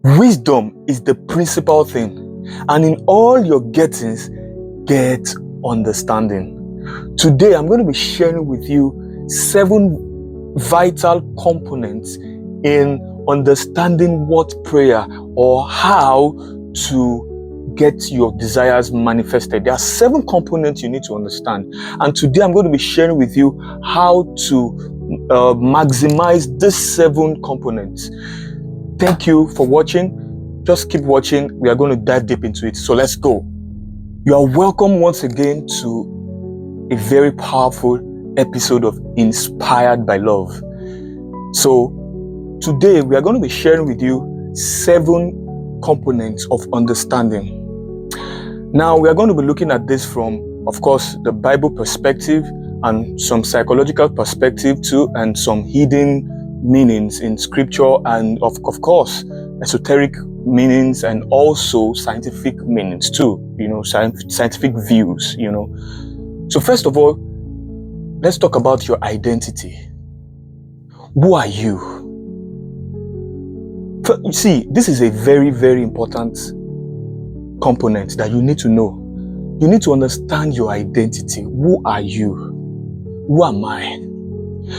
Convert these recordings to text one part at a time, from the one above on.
Wisdom is the principal thing, and in all your gettings, get understanding. Today, I'm going to be sharing with you 7 vital components in understanding what prayer or how to get your desires manifested. There are 7 components you need to understand, and today I'm going to be sharing with you how to maximize these 7 components. Thank you for watching. Just keep watching. We are going to dive deep into it. So let's go. You are welcome once again to a very powerful episode of Inspired by Love. So today we are going to be sharing with you 7 components of understanding. Now we are going to be looking at this from, of course, the Bible perspective and some psychological perspective too, and some hidden meanings in scripture, and of course esoteric meanings, and also scientific meanings too, scientific views. So first of all, let's talk about your identity. Who are you? You see, this is a very, very important component that you need to know. You need to understand your identity. Who are you? Who am I?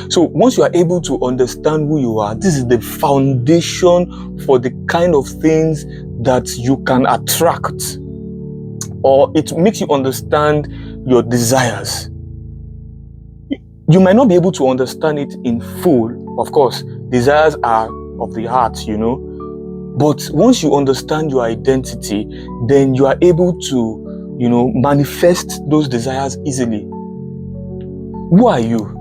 So once you are able to understand who you are, this is the foundation for the kind of things that you can attract, or it makes you understand your desires. You might not be able to understand it in full. Of course, desires are of the heart, but once you understand your identity, then you are able to, manifest those desires easily. Who are you?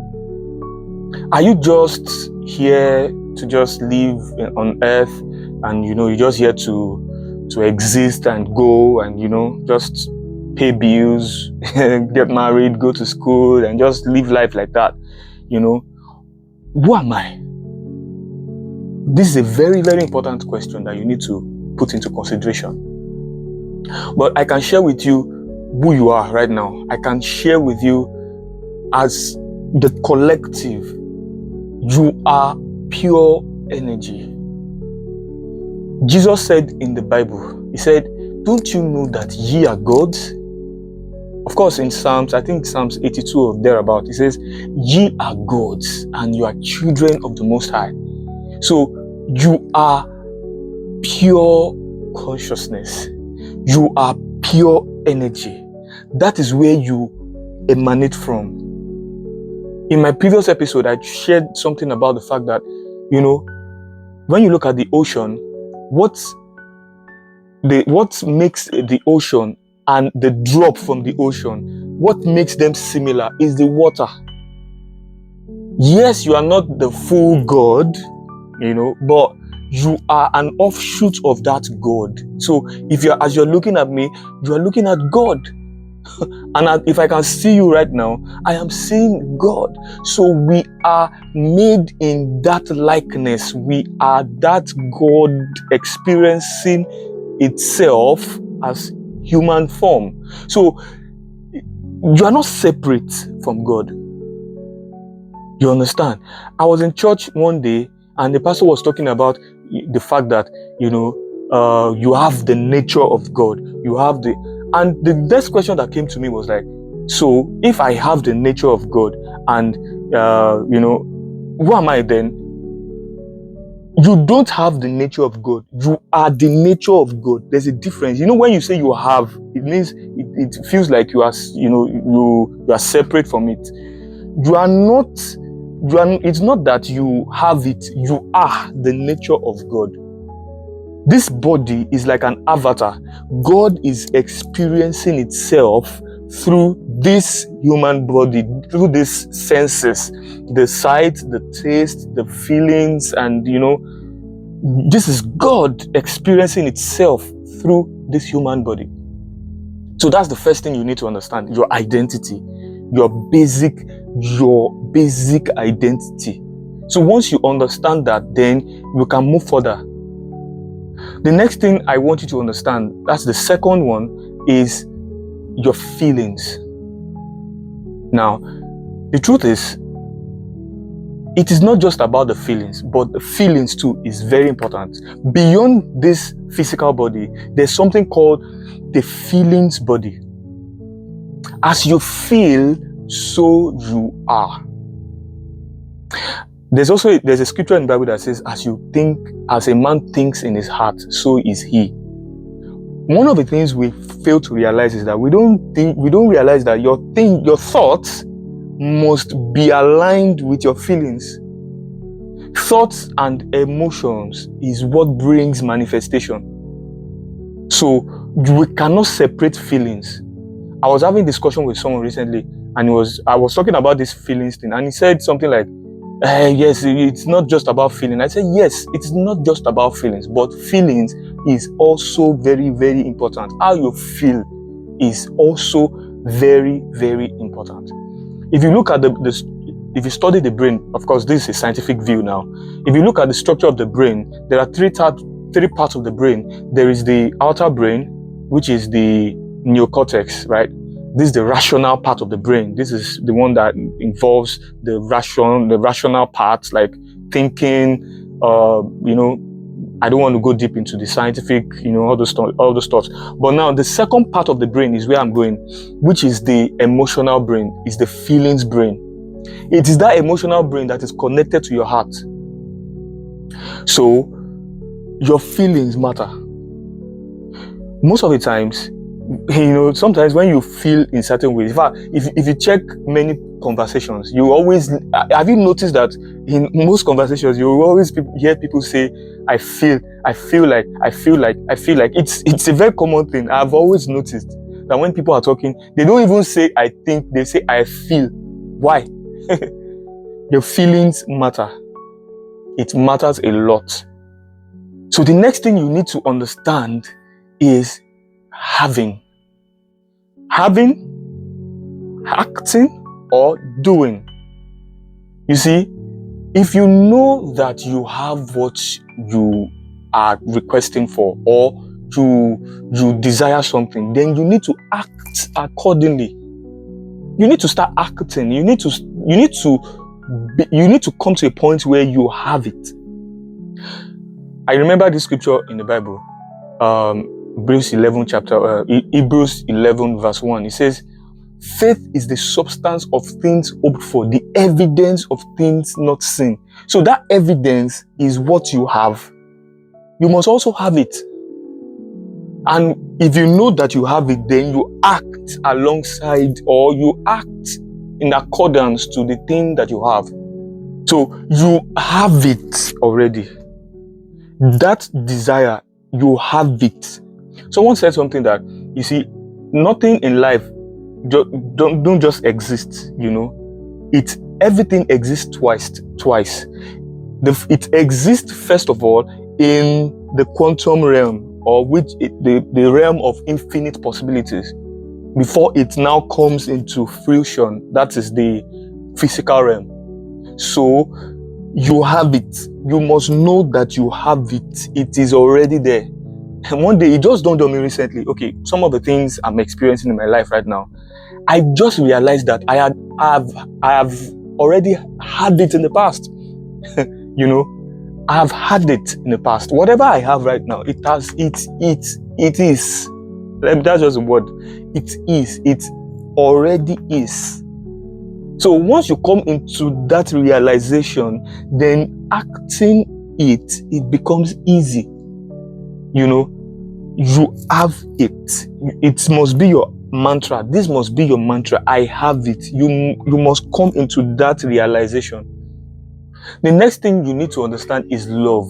Are you just here to just live on earth, and you're just here to exist and go and just pay bills, get married, go to school, and just live life like that? Who am I? This is a very, very important question that you need to put into consideration. But I can share with you who you are right now. I can share with you as the collective. You are pure energy. Jesus said in the Bible, he said, "Don't you know that ye are gods?" Of course, in Psalms 82 or thereabout, it says, "Ye are gods, and you are children of the Most High." So you are pure consciousness. You are pure energy. That is where you emanate from. In my previous episode, I shared something about the fact that, when you look at the ocean, what makes the ocean and the drop from the ocean, what makes them similar is the water. Yes, you are not the full God, but you are an offshoot of that God. So as you're looking at me, you are looking at God. And if I can see you right now, I am seeing God. So we are made in that likeness. We are that God experiencing itself as human form. So you are not separate from God. You understand? I was in church one day, and the pastor was talking about the fact that, you have the nature of God. And the next question that came to me was like, so if I have the nature of God, and, who am I then? You don't have the nature of God. You are the nature of God. There's a difference. When you say you have, it means it feels like you are, you are separate from it. You are not. It's not that you have it. You are the nature of God. This body is like an avatar. God is experiencing itself through this human body, through these senses, the sight, the taste, the feelings, and this is God experiencing itself through this human body. So that's the first thing you need to understand: your identity, your basic identity. So once you understand that, then you can move further. The next thing I want you to understand, that's the second one, is your feelings. Now, the truth is, it is not just about the feelings, but the feelings too is very important. Beyond this physical body, there's something called the feelings body. As you feel, so you are. There's a scripture in the Bible that says, as a man thinks in his heart, so is he. One of the things we fail to realize is that we don't realize that your thoughts must be aligned with your feelings. Thoughts and emotions is what brings manifestation. So we cannot separate feelings. I was having a discussion with someone recently, and I was talking about this feelings thing, and he said something like, yes, it's not just about feeling. I said, yes, it's not just about feelings, but feelings is also very, very important. How you feel is also very, very important. If you look at if you study the brain, of course, this is a scientific view now. If you look at the structure of the brain, there are three parts of the brain. There is the outer brain, which is the neocortex, right? This is the rational part of the brain. This is the one that involves the rational parts, like thinking, I don't want to go deep into the scientific, all those thoughts. But now the second part of the brain is where I'm going, which is the emotional brain, is the feelings brain. It is that emotional brain that is connected to your heart. So your feelings matter. Most of the times, sometimes when you feel in certain ways, in fact, if you check many conversations, have you noticed that in most conversations, you will always hear people say, I feel like. It's a very common thing. I've always noticed that when people are talking, they don't even say I think, they say I feel. Why? Your feelings matter. It matters a lot. So the next thing you need to understand is having, acting, or doing. You see, if you know that you have what you are requesting for, or you desire something, then you need to act accordingly. You need to start acting. You need to come to a point where you have it. I remember this scripture in the Bible, Hebrews 11 verse 1. It says, faith is the substance of things hoped for, the evidence of things not seen. So that evidence is what you have. You must also have it. And if you know that you have it, then you act alongside, or you act in accordance to the thing that you have. So you have it already. That desire, you have it. Someone said something that, you see, nothing in life don't just exist, everything exists twice. It exists, first of all, in the quantum realm, or the realm of infinite possibilities, before it now comes into fruition. That is the physical realm. So you have it. You must know that you have it. It is already there. And one day, it just dawned on me recently. Okay, some of the things I'm experiencing in my life right now, I just realized that I have already had it in the past. I have had it in the past. Whatever I have right now, it is. That's just a word. It is. It already is. So once you come into that realization, then acting it becomes easy. You have it. It must be your mantra. This must be your mantra. I have it. You must come into that realization. The next thing you need to understand is love.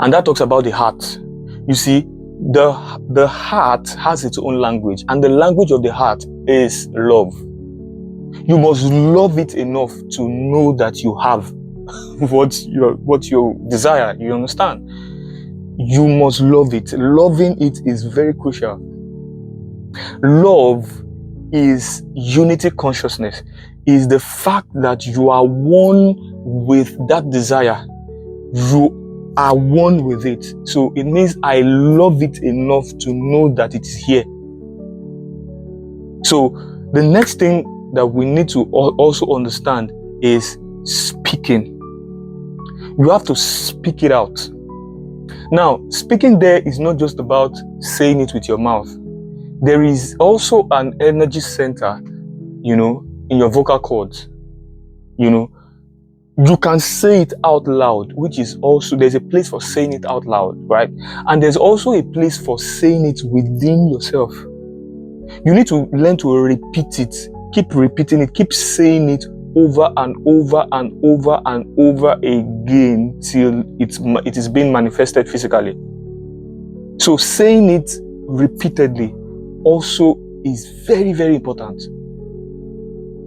And that talks about the heart. You see, the heart has its own language, and the language of the heart is love. You must love it enough to know that you have what you desire. You understand? You must love it. Loving it is very crucial. Love is unity consciousness. Is the fact that you are one with that desire. You are one with it. So it means I love it enough to know that it's here. So the next thing that we need to also understand is speaking. You have to speak it out. Now, speaking there is not just about saying it with your mouth. There is also an energy center, in your vocal cords. You can say it out loud, which is also, there's a place for saying it out loud, right? And there's also a place for saying it within yourself. You need to learn to repeat it, keep repeating it, keep saying it over and over and over and over again till it is being manifested physically. So saying it repeatedly also is very, very important.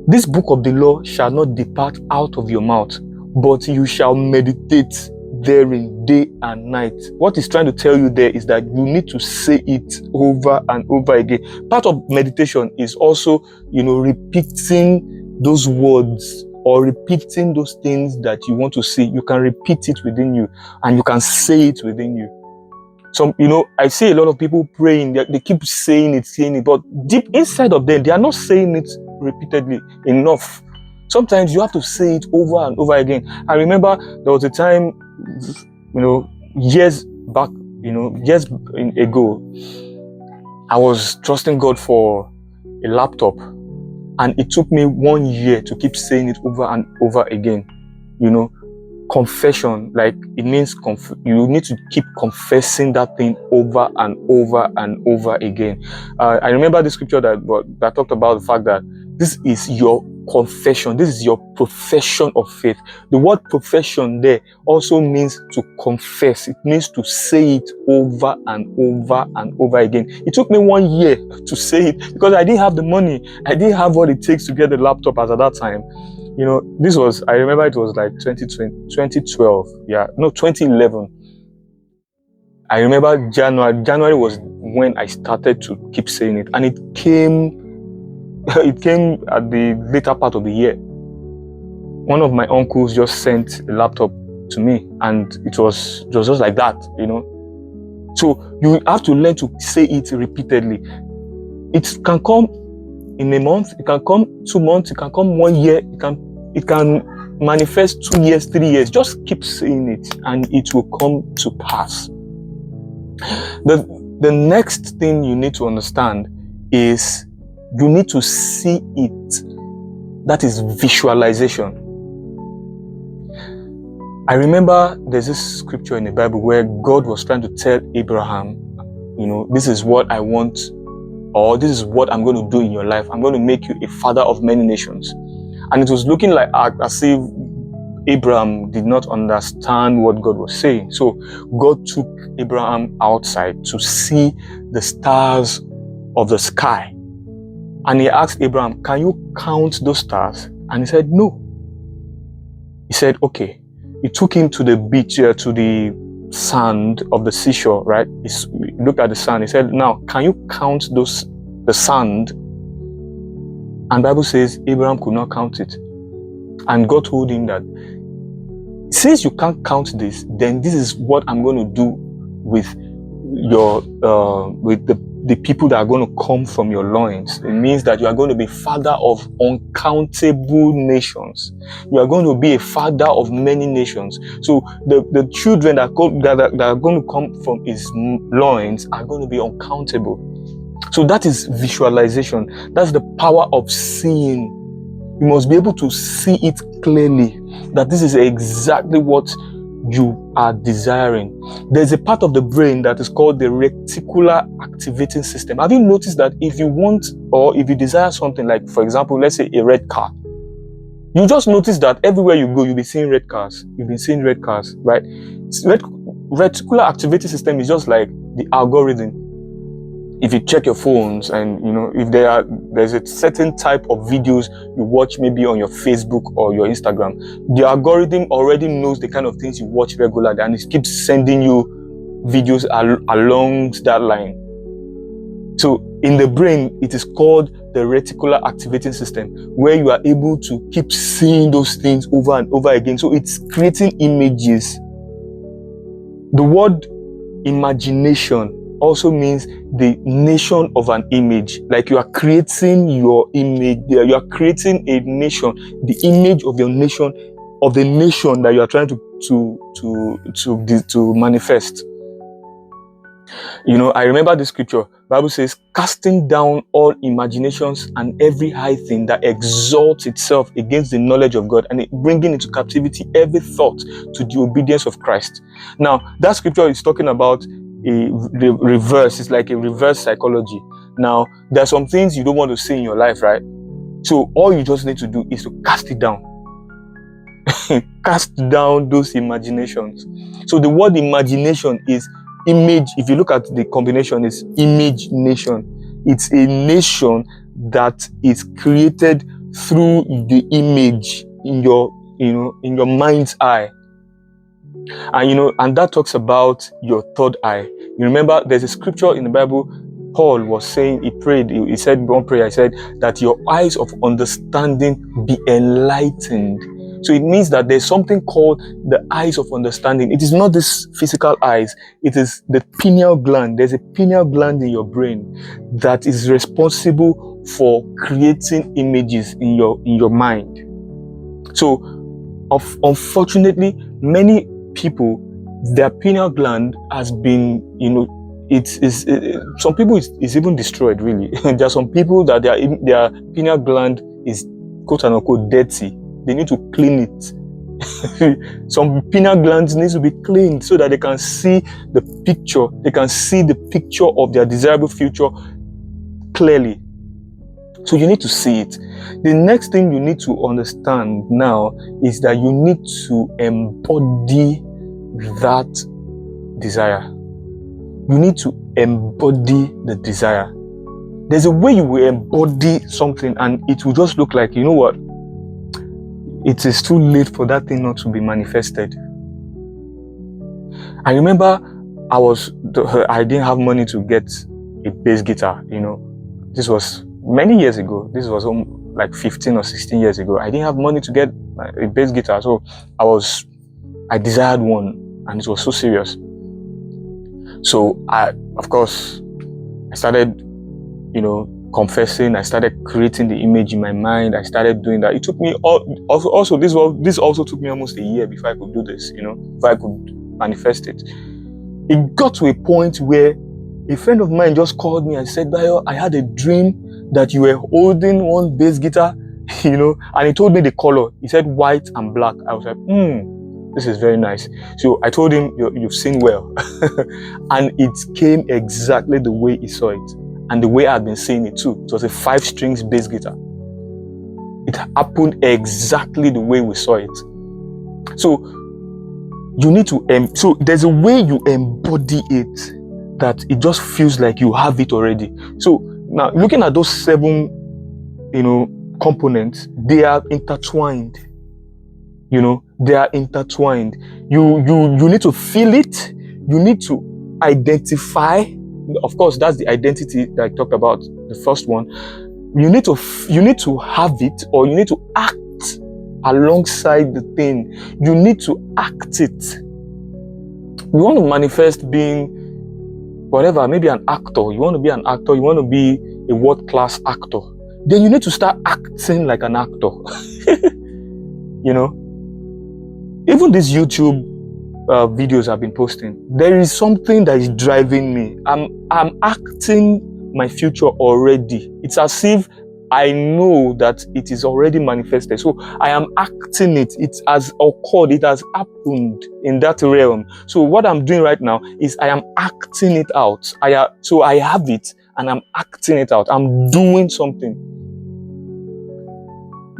This book of the law shall not depart out of your mouth, but you shall meditate therein day and night. What he's trying to tell you there is that you need to say it over and over again. Part of meditation is also, repeating those words or repeating those things that you want to say. You can repeat it within you and you can say it within you. So, I see a lot of people praying, they keep saying it, but deep inside of them, they are not saying it repeatedly enough. Sometimes you have to say it over and over again. I remember there was a time, years back, years ago, I was trusting God for a laptop, and it took me 1 year to keep saying it over and over again. Confession, like it means you need to keep confessing that thing over and over and over again. I remember the scripture that talked about the fact that this is your confession, this is your profession of faith. The word profession there also means to confess. It means to say it over and over and over again. It took me 1 year to say it because I didn't have the money. I didn't have what it takes to get the laptop at that time. I remember it was like 2012. 2011. I remember January was when I started to keep saying it, and it came at the later part of the year. One of my uncles just sent a laptop to me, and it was just like that, So you have to learn to say it repeatedly. It can come in a month, it can come 2 months, it can come 1 year, it can manifest 2 years, 3 years. Just keep saying it and it will come to pass. The next thing you need to understand is you need to see it. That is visualization. I remember there's this scripture in the Bible where God was trying to tell Abraham, this is what I want, or this is what I'm going to do in your life. I'm going to make you a father of many nations. And it was looking like as if Abraham did not understand what God was saying. So God took Abraham outside to see the stars of the sky. And he asked Abraham, can you count those stars? And he said, no. He said, okay. He took him to the beach, to the sand of the seashore, right? He looked at the sand. He said, now, can you count the sand? And the Bible says Abraham could not count it. And God told him that, since you can't count this, then this is what I'm going to do with the people that are going to come from your loins. It means that you are going to be father of uncountable nations. You are going to be a father of many nations. So the children that are going to come from his loins are going to be uncountable. So that is visualization. That's the power of seeing. You must be able to see it clearly, that this is exactly what you are desiring. There's a part of the brain that is called the reticular activating system. Have you noticed that if you want, or if you desire something, like for example, let's say a red car, you just notice that everywhere you go, you'll be seeing red cars. You've been seeing red cars, right? Reticular activating system is just like the algorithm. If you check your phones and, if there's a certain type of videos you watch maybe on your Facebook or your Instagram, the algorithm already knows the kind of things you watch regularly, and it keeps sending you videos along that line. So in the brain, it is called the reticular activating system, where you are able to keep seeing those things over and over again. So it's creating images. The word imagination also means the nation of an image. Like you are creating your image there. You are creating a nation, the image of your nation of the nation that you are trying to manifest. I remember this scripture. Bible says, casting down all imaginations and every high thing that exalts itself against the knowledge of God, and bringing into captivity every thought to the obedience of Christ. Now, that scripture is talking about a reverse. It's like a reverse psychology. Now, there are some things you don't want to see in your life, right? So all you just need to do is to cast it down. Cast down those imaginations. So the word imagination is image. If you look at the combination, it's image nation. It's a nation that is created through the image in your mind's eye. And that talks about your third eye. You remember there's a scripture in the Bible. Paul was saying, he prayed, he said one prayer, he said that your eyes of understanding be enlightened. So it means that there's something called the eyes of understanding. It is not this physical eyes, it is the pineal gland. There's a pineal gland in your brain that is responsible for creating images in your mind. So unfortunately, many people, their pineal gland has been, some people it's even destroyed, really. There are some people that their pineal gland is quote unquote dirty. They need to clean it. Some pineal glands need to be cleaned so that they can see the picture. They can see the picture of their desirable future clearly. So you need to see it. The next thing you need to understand now is that you need to embody that desire. You need to embody the desire. There's a way you will embody something and it will just look like, you know what? It is too late for that thing not to be manifested. I remember I didn't have money to get a bass guitar, This was many years ago. This was like 15 or 16 years ago. I didn't have money to get a bass guitar. So I desired one, and it was so serious. So I started, confessing. I started creating the image in my mind. I started doing that. It took me this also took me almost a year before I could do this, before I could manifest it. It got to a point where a friend of mine just called me and said, Bayo, I had a dream that you were holding one bass guitar, and he told me the color. He said white and black. I was like, this is very nice. So I told him, you've seen well. And it came exactly the way he saw it. And the way I'd been seeing it too. It was a 5-string bass guitar. It happened exactly the way we saw it. So you need to, so there's a way you embody it that it just feels like you have it already. So now looking at those 7, components, they are intertwined. They are intertwined. You need to feel it. You need to identify. Of course, that's the identity that I talked about, the first one. You need to have it, or you need to act alongside the thing. You need to act it. You want to manifest being whatever, maybe an actor. You want to be an actor. You want to be a world-class actor. Then you need to start acting like an actor. Even these YouTube videos I've been posting, there is something that is driving me. I'm acting my future already. It's as if I know that it is already manifested. So I am acting it. It has occurred. It has happened in that realm. So what I'm doing right now is I am acting it out. So I have it and I'm acting it out. I'm doing something.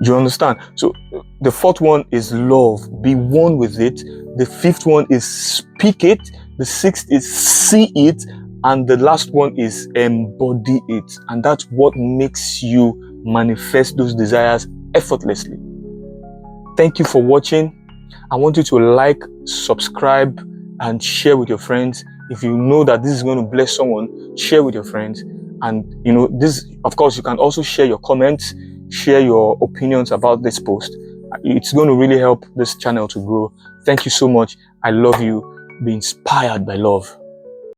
You understand? So the 4th one is love. Be one with it. The 5th one is speak it. The 6th is see it. And the last one is embody it. And that's what makes you manifest those desires effortlessly. Thank you for watching. I want you to like, subscribe, and share with your friends. If you know that this is going to bless someone, share with your friends. And this, of course, you can also share your comments, share your opinions about this post. It's going to really help this channel to grow. Thank you so much. I love you. Be inspired by love.